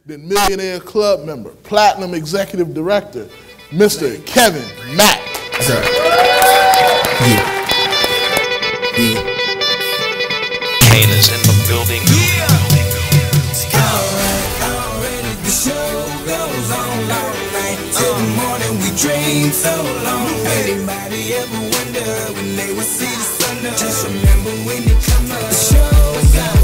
then Millionaire Club member, Platinum Executive Director, Mr. Kevin Mack. Sir. Kane is in the building. Already the show goes on all night till the morning. We dream so long. Anybody ever wonder when they will see the sun? Just remember when you come up. The show goes on.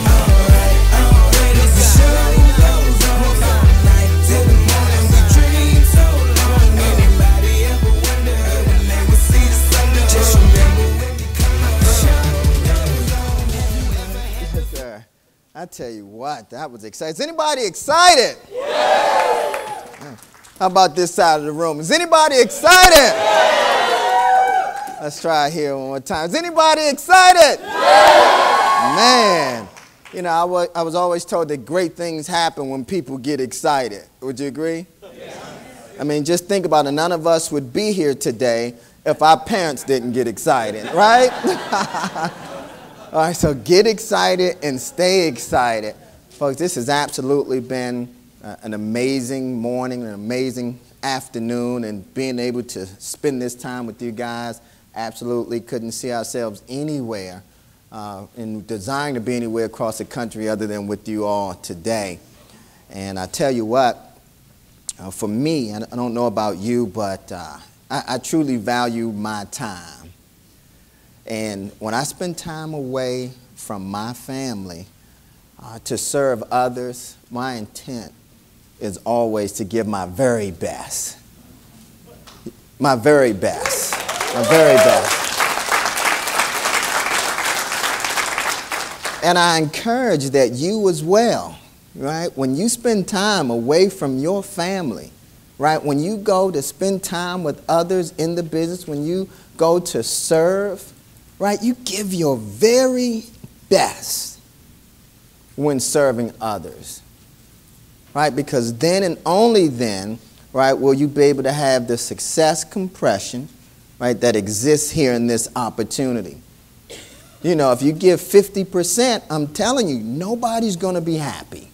Alright, already the show goes on all night till the morning. We dream so long. Anybody ever wonder when they will see the sun? Just remember when you come up. The show goes on. Yes, sir. I tell you what, that was exciting. Is anybody excited? Yes. How about this side of the room? Is anybody excited? Yes. Let's try it here one more time. Is anybody excited? Yes. Man, you know, I was always told that great things happen when people get excited. Would you agree? Yes. I mean, just think about it. None of us would be here today if our parents didn't get excited, right? All right, so get excited and stay excited. Folks, this has absolutely been an amazing morning, an amazing afternoon, and being able to spend this time with you guys, absolutely couldn't see ourselves anywhere and desiring to be anywhere across the country other than with you all today. And I tell you what, for me, I don't know about you, but I truly value my time. And when I spend time away from my family to serve others, my intent is always to give my very best. My very best. My very best. And I encourage that you as well, right? When you spend time away from your family, right? When you go to spend time with others in the business, when you go to serve, right? You give your very best when serving others, right? Because then and only then, right, will you be able to have the success compression, right, that exists here in this opportunity. You know, if you give 50%, I'm telling you, nobody's going to be happy,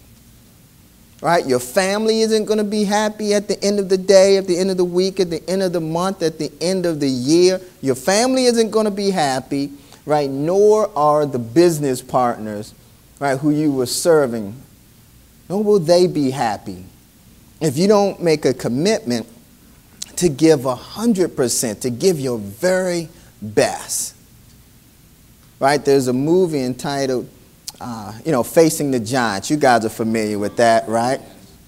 right? Your family isn't going to be happy at the end of the day, at the end of the week, at the end of the month, at the end of the year. Your family isn't going to be happy, right? Nor are the business partners, right, who you were serving, nor will they be happy if you don't make a commitment to give 100%, to give your very best. Right? There's a movie entitled, Facing the Giants. You guys are familiar with that, right?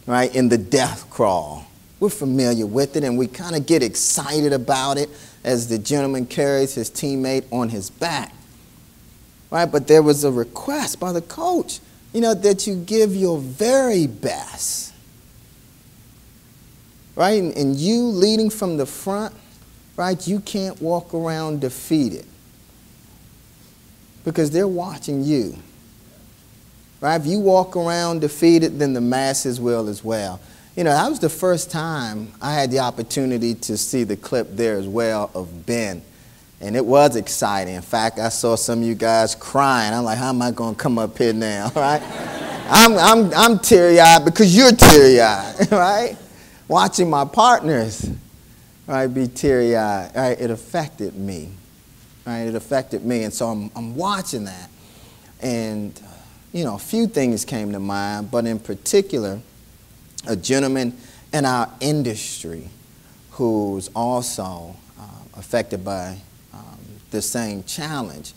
Right? In the death crawl. We're familiar with it, and we kind of get excited about it as the gentleman carries his teammate on his back. Right? But there was a request by the coach, that you give your very best. Right? And you leading from the front, right, you can't walk around defeated because they're watching you. Right? If you walk around defeated, then the masses will as well. That was the first time I had the opportunity to see the clip there as well of Ben. And it was exciting. In fact, I saw some of you guys crying. I'm like, how am I going to come up here now, right? I'm teary-eyed because you're teary-eyed, right? Watching my partners, right, be teary-eyed, right? It affected me, right? It affected me. And so I'm watching that. And, a few things came to mind, but in particular, a gentleman in our industry who's also affected by the same challenge.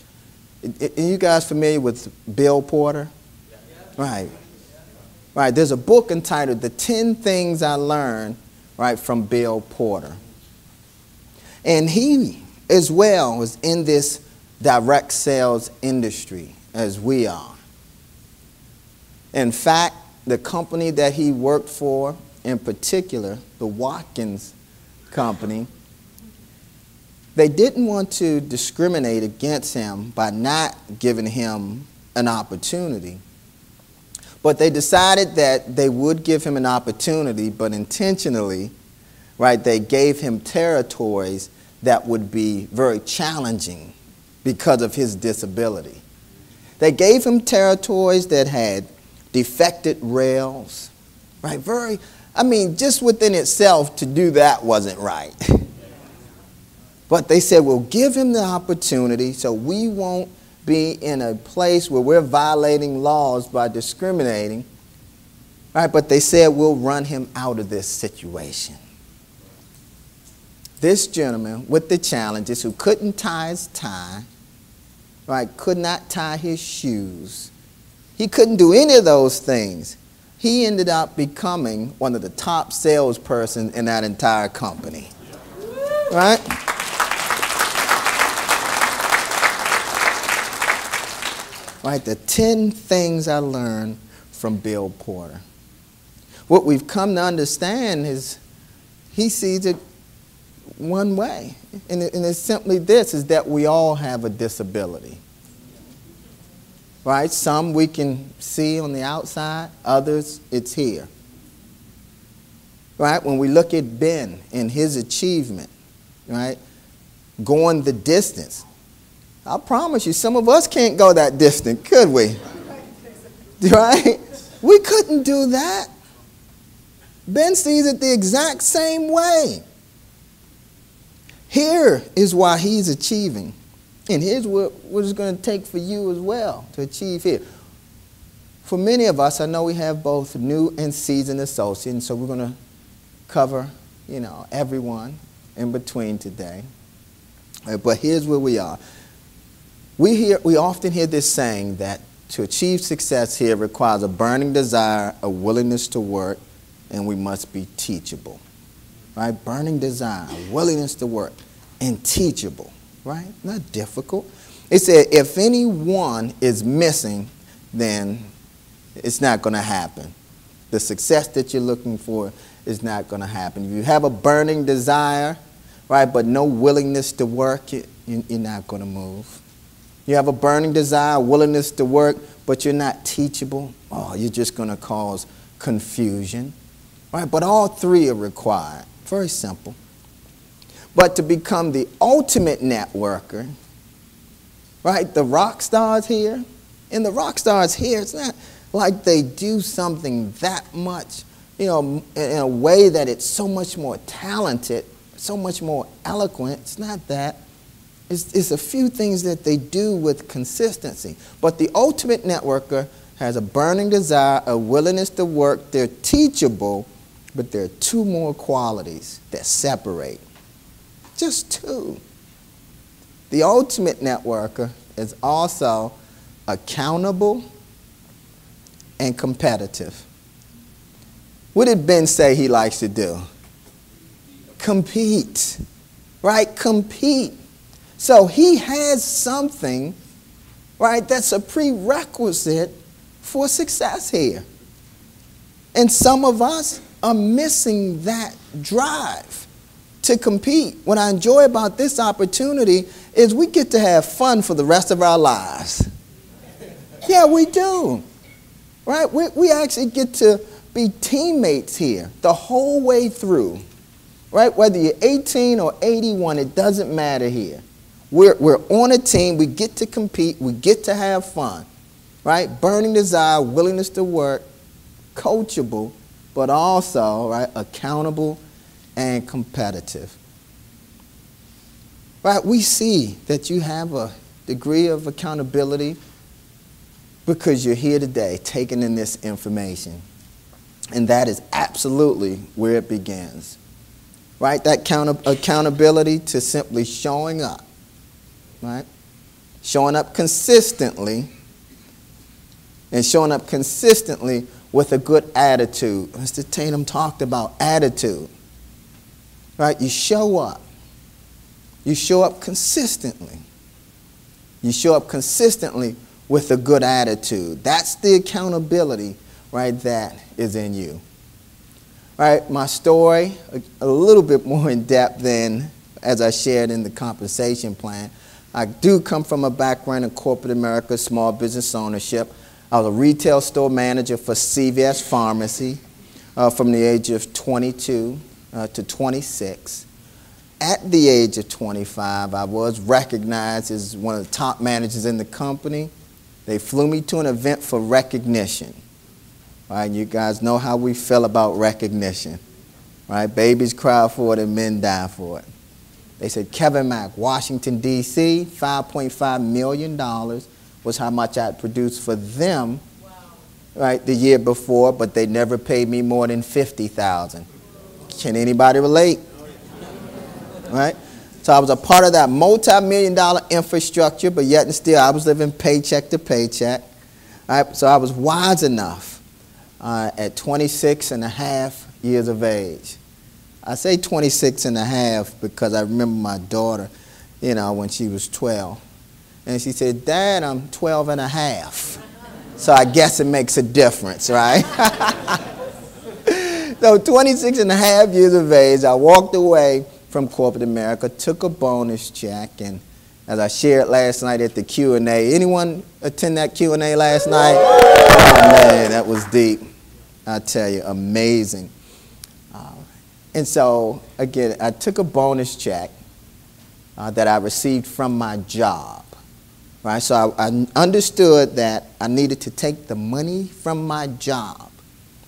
Are you guys familiar with Bill Porter? Right. Right. There's a book entitled The 10 Things I Learned, right, from Bill Porter. And he, as well, was in this direct sales industry as we are. In fact, the company that he worked for, in particular, the Watkins Company, they didn't want to discriminate against him by not giving him an opportunity. But they decided that they would give him an opportunity, but intentionally, right, they gave him territories that would be very challenging because of his disability. They gave him territories that had defected rails, right? Just within itself to do that wasn't right. But they said, we'll give him the opportunity so we won't be in a place where we're violating laws by discriminating, right? But they said, we'll run him out of this situation. This gentleman with the challenges who couldn't tie his tie, right, could not tie his shoes. He couldn't do any of those things. He ended up becoming one of the top salespersons in that entire company, right? Right, the 10 things I learned from Bill Porter. What we've come to understand is he sees it one way. And it's simply this, is that we all have a disability. Right? Some we can see on the outside, others it's here. Right? When we look at Ben and his achievement, right? Going the distance. I promise you, some of us can't go that distant, could we? Right? We couldn't do that. Ben sees it the exact same way. Here is why he's achieving. And here's what it's going to take for you as well to achieve here. For many of us, I know we have both new and seasoned associates, and so we're going to cover, everyone in between today. But here's where we are. We often hear this saying that to achieve success here requires a burning desire, a willingness to work, and we must be teachable. Right? Burning desire, willingness to work, and teachable. Right? Not difficult. It said if anyone is missing, then it's not going to happen. The success that you're looking for is not going to happen. If you have a burning desire, right, but no willingness to work, you're not going to move. You have a burning desire, willingness to work, but you're not teachable, you're just going to cause confusion. Right? But all three are required. Very simple. But to become the ultimate networker, right, the rock stars here, and the rock stars here, it's not like they do something that much, in a way that it's so much more talented, so much more eloquent. It's not that. It's a few things that they do with consistency. But the ultimate networker has a burning desire, a willingness to work. They're teachable, but there are two more qualities that separate. Just two. The ultimate networker is also accountable and competitive. What did Ben say he likes to do? Compete. Right? Compete. So he has something, right, that's a prerequisite for success here. And some of us are missing that drive to compete. What I enjoy about this opportunity is we get to have fun for the rest of our lives. Yeah, we do. Right? We actually get to be teammates here the whole way through. Right? Whether you're 18 or 81, it doesn't matter here. We're on a team. We get to compete. We get to have fun. Right? Burning desire, willingness to work, coachable, but also, right, accountable and competitive. Right? We see that you have a degree of accountability because you're here today taking in this information. And that is absolutely where it begins. Right? That accountability to simply showing up. Right? Showing up consistently, and showing up consistently with a good attitude. Mr. Tatum talked about attitude. Right? You show up. You show up consistently. You show up consistently with a good attitude. That's the accountability, right, that is in you. Right? My story, a little bit more in depth than as I shared in the compensation plan. I do come from a background in corporate America, small business ownership. I was a retail store manager for CVS Pharmacy from the age of 22 to 26. At the age of 25, I was recognized as one of the top managers in the company. They flew me to an event for recognition. Right? You guys know how we feel about recognition. Right? Babies cry for it and men die for it. They said Kevin Mack, Washington, D.C., $5.5 million was how much I had produced for them, right, the year before, but they never paid me more than $50,000. Can anybody relate? Right? So I was a part of that multi-million-dollar infrastructure, but yet and still I was living paycheck to paycheck. Right? So I was wise enough at 26 and a half years of age. I say 26 and a half because I remember my daughter, you know, when she was 12. And she said, Dad, I'm 12 and a half. So I guess it makes a difference, right? So 26 and a half years of age, I walked away from corporate America, took a bonus check, and as I shared last night at the Q&A, anyone attend that Q&A last night? Oh man, that was deep. I tell you, amazing. And so, again, I took a bonus check that I received from my job. Right? So I understood that I needed to take the money from my job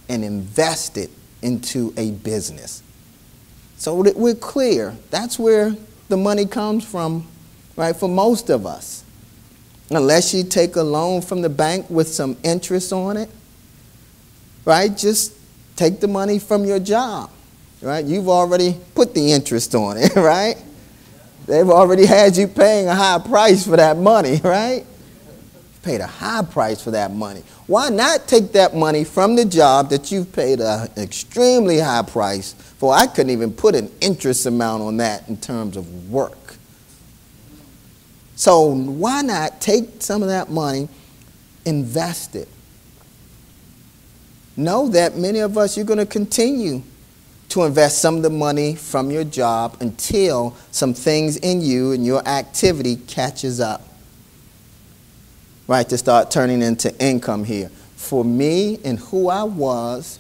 and invest it into a business. So that we're clear, that's where the money comes from, right, for most of us. Unless you take a loan from the bank with some interest on it, right, just take the money from your job. Right? You've already put the interest on it, right? They've already had you paying a high price for that money, right? Paid a high price for that money. Why not take that money from the job that you've paid an extremely high price for? I couldn't even put an interest amount on that in terms of work. So why not take some of that money, invest it? Know that many of us, you're going to continue to invest some of the money from your job until some things in you and your activity catches up, right, to start turning into income here. For me and who I was,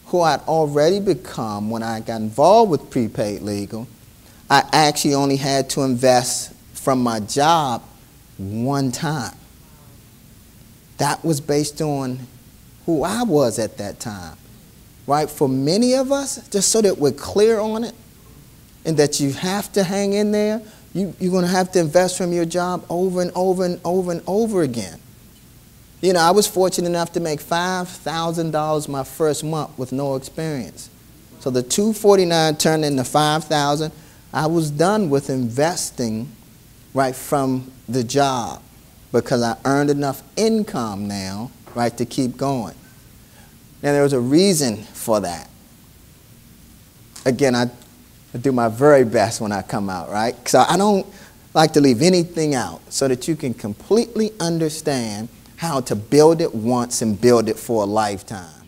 who I'd already become when I got involved with prepaid legal, I actually only had to invest from my job one time. That was based on who I was at that time. Right? For many of us, just so that we're clear on it and that you have to hang in there, you're going to have to invest from your job over and over and over and over again. You know, I was fortunate enough to make $5,000 my first month with no experience. So the $249 turned into $5,000. I was done with investing right from the job because I earned enough income now, right, to keep going. Now, there was a reason for that. Again, I do my very best when I come out, right? So I don't like to leave anything out so that you can completely understand how to build it once and build it for a lifetime.